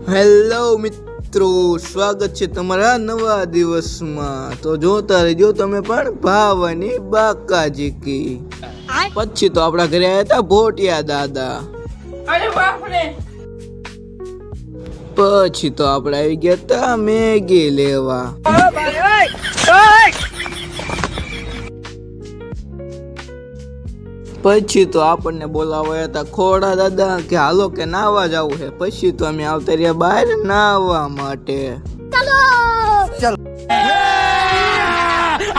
Hello મિત્રો, સ્વાગત છે તમારા નવા દિવસમાં. તો જોતા રહેજો તમે પણ ભાવાની બાકાજીકી. પછી તો આપણા ઘરે આવ્યા હતા ભોટિયા દાદા. અરે બાપ રે. પછી તો આપણે આવી ગયા હતા મેગી લેવા. પછી તો આપણને બોલાવ્યા હતા ખોડા દાદા કે હાલો કે નાવા જવું છે. પછી તો અમે આવતા રહ્યા બહાર નાવા માટે.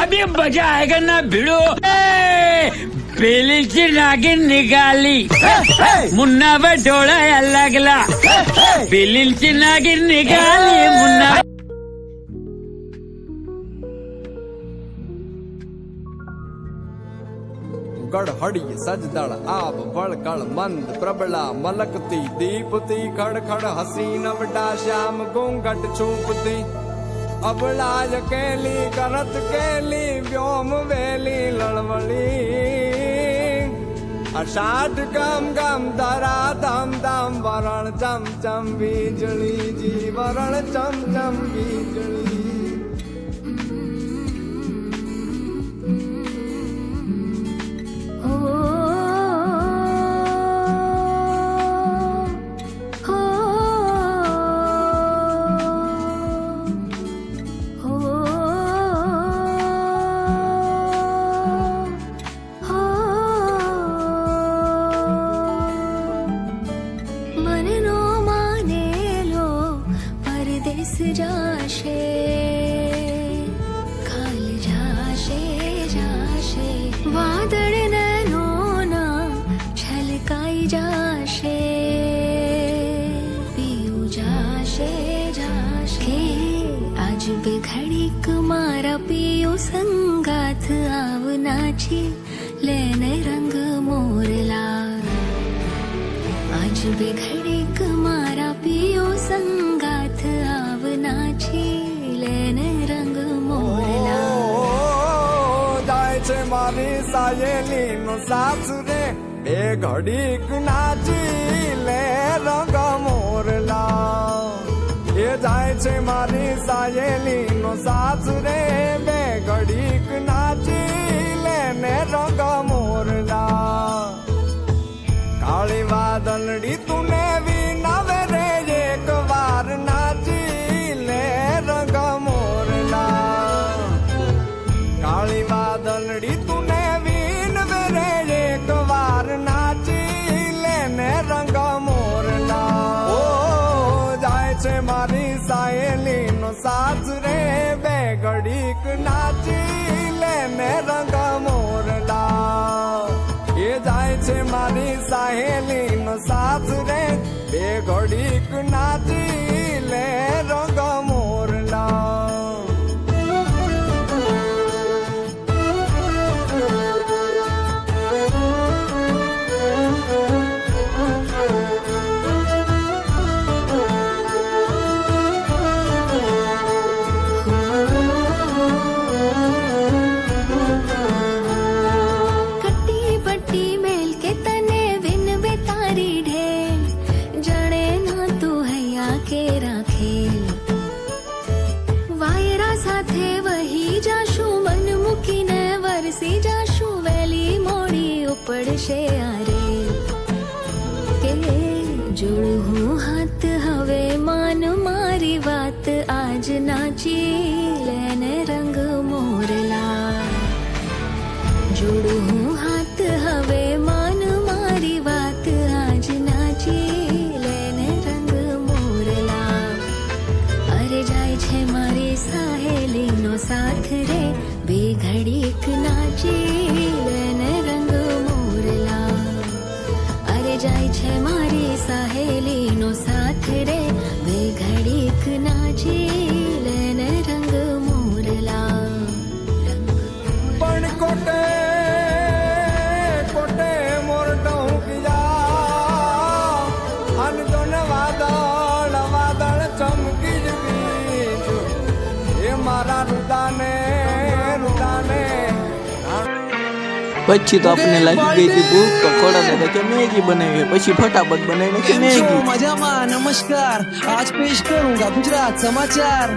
अभी मजा आएगा ना भिड़ो. पेली से नागिन निकाली मुन्ना बटोड़ा अलगला. पेली से नागिन निकाली मुन्ना. गढ़हड़ी सजदड़ आब वड़कड़ मंद प्रबला मलकती दीपती खड़खड़ हसीन बड़ा श्याम घूंघट छूपती अबला केली करत केली व्योम वेली लड़वली अषाढ़ गम गम दरा दम दम वरण चम चम बीजली जी वरण चम चम बीजली. जाशे खाल जाशे जाशे वादळ नैनोना छलकाई जाशे पीऊ जाशे जाशे आज बे घडीक मारा पीऊ संगाथ आवनाची लेने रंग मोरला. आज बे घडीक मारा पीऊ संगाथ आवनाची लेने रंग मोरला. જાય છે મારી સાયેલી નો સાસરે બે ઘડીક નાચી લે રંગ મોરલા. એ જાય છે મારી સાયેલી નો સાસરે બે ઘડીક નાચી લે ને રંગ મોરલા. કાળી વાદળડી તુને વિનાવે રે એક વાર નાચી લે રંગ મોરલા. કાળી વાદળડી તુને વિનવે રે એક વાર નાચી લે ને રંગ મોરલા. ઓ જાય છે મારી સાયેલી નો સાથ રે બે ઘડીક નાચી લે ને રંગ મોરલા. એ જાય છે મારી સાહેલી નો સાથ રે બે ઘડીક નાચી લે રંગ મોરલા. પડશે આરે કે જોડું હું હાથ હવે માન મારી વાત આજ નાચી લેને રંગ મોરલા. જોડું હું હાથ હવે માન મારી વાત આજ નાચી લેને રંગ મોરલા. અરે જાય છે મારી સાહેલી નો સાથ રે બે ઘડીક નાચી લેને રંગ મોરલા. અરે જાય છે મારી સાહેલી નો સાથ રે બે ઘડીક નાચી લેને રંગ પછી તો આપણે લાગી ગઈ હતી ભૂખ તો ખોડાને તો કે મેગી બનાવી है। પછી ફટાફટ બનાવી નાખી મેગી। मजामा नमस्कार, आज पेश करूंगा गुजरात समाचार।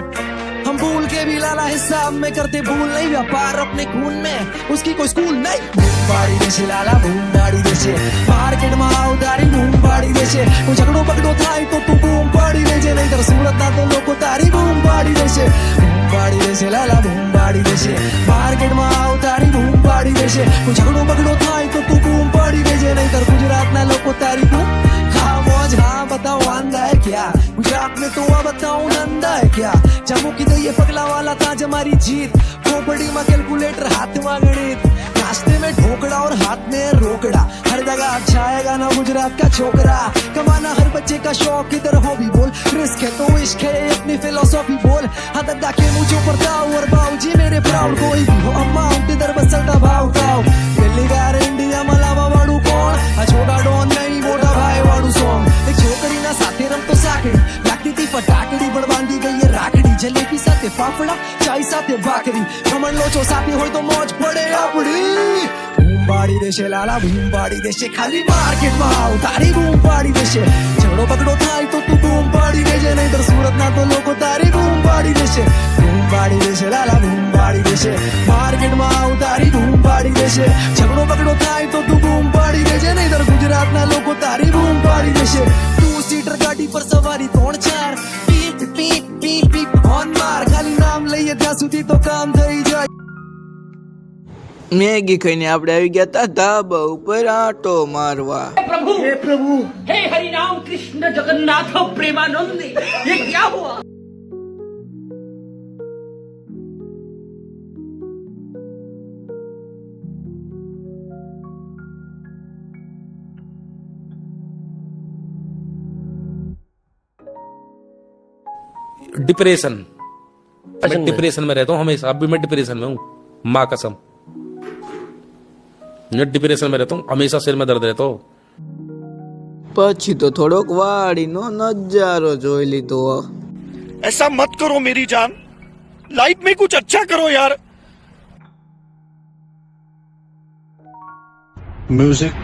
हम भूल के भी लाला हिसाब में करते भूल नहीं व्यापार अपने खून में उसकी कोई स्कूल नहीं। बूम बाड़ी देशे लाला बूम बाड़ी देशे मार्केट में उधारी बूम बाड़ी देशे कोई झगड़ो पकड़ो थाय तो तू बूम बाड़ी देशे नहीं तर सूरत ना तो लोग तारी बूम बाड़ी देशे। बूम बाड़ी देशे लाला बूम बाड़ी देशे मार्केट में उधारी बूम बाड़ी देशे कोई झगड़ो पकड़ो थाय तो तू बूम बाड़ी देशे नहीं तर गुजरात ना लोग तारी बूम। हाँ मौज हाँ बताओ आंदा है क्या गुजरात में तो आ बताओ नंदा है क्या। जम्मू की तो ये पगला वाला ताज हमारी जीत खोपड़ी में कैलकुलेटर हाथ में गणित नाश्ते में ढोकड़ा और हाथ में रोकड़ा हर जगह अच्छा आएगा ना गुजरात का छोकरा। कमाना हर बच्चे का शौक इधर हॉबी बोल रिस्क है तो इश्क है अपनी फिलोसॉफी बोल। हाँ दद्दा के मुझे पर दाव और बाऊजी मेरे प्राउड कोई भी हो अमाउंट इधर बसलता भाव खाओ दिल्ली गार इंडिया मलावा वाड़ू कौन आ छोटा डॉन नहीं मोटा भाई वाड़ू सॉन्ग। एक छोकरी ना साथे रम तो साकड़ी लागती थी फटाकड़ी बड़ बांधी गई है राखड़ी जलेबी साथे फाफड़ा चाय साथे भाकरी खमण लोचो साथे होय तो मौज पड़े आपड़ी। बूम बाड़ी देशे लाला बूम बाड़ी देशे खाली मार्केट में आओ तारी बूम बाड़ी देशे झगड़ो पकड़ो थाय तो तू बूम बाड़ी देशे नहीं तर सूरत ना तो लोगो तारी बूम बाड़ी देशे। बूम बाड़ी देशे लाला बूम बाड़ी देशे मार्केट में आओ तारी बूम बाड़ी देशे झगड़ो पकड़ो थाय तो तू बूम बाड़ी देशे नहीं तर गुजरात ना लोगो तारी बूम बाड़ी देशे। 2 सीटर गाड़ी पर सवारी 3-4 पीप पीप पीप पीप हॉर्न मार खाली नाम लઈએ ત્યાં સુધી તો કામ થઈ જાય। મેગી ખાઈને આપણે આવી ગયા હતા ધાબા ઉપર આટો મારવા। हे हरि राम कृष्ण जगन्नाथ प्रेमानंद ये क्या हुआ। डिप्रेशन मैं डिप्रेशन में रहता हूँ हमेशा। अब भी मैं डिप्रेशन में हूँ माँ कसम मैं डिप्रेशन में रहता हूँ हमेशा सिर में दर्द रहता हो। પછી તો થોડોક વાડીનો નજારો જોઈ લીધો। ऐसा मत करो मेरी जान लाइफ में कुछ अच्छा करो यार। म्यूजिक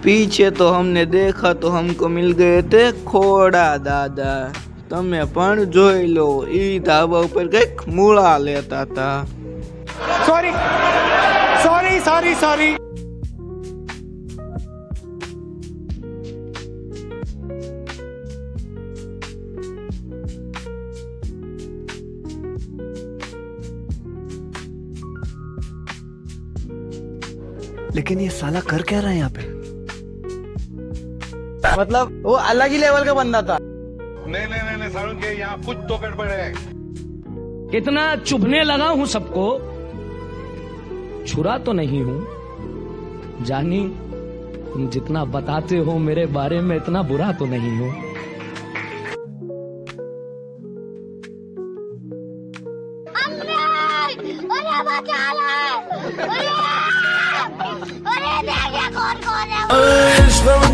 पीछे तो हमने देखा तो हमको मिल गए थे खोड़ा दादा। તમે પણ જોઈ લો ઈ ધાબા ઉપર કઈક મૂળા લેતા હતા। Sorry sorry sorry sorry. लेकिन ये साला कर क्या रहा है यहाँ पे। मतलब वो अलग ही लेवल का बंदा था। नहीं सारुण के यहाँ कुछ तो गड़बड़ है। इतना चुभने लगा हूं सबको छुरा तो नहीं हूं जानी तुम जितना बताते हो मेरे बारे में इतना बुरा तो नहीं हूं।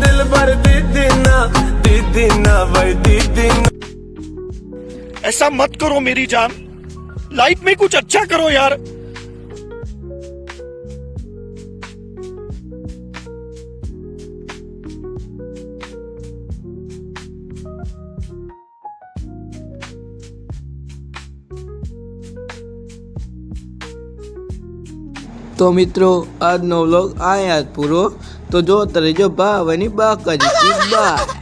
दिल भर दीदी ना भाई दीदी ना। ऐसा मत करो मेरी जान लाइफ में कुछ अच्छा करो यार। તો મિત્રો આજનો વ્લોગ અહીંયા જ પૂરો। તો જોતા રહેજો ભાવની બાકાજી બાય।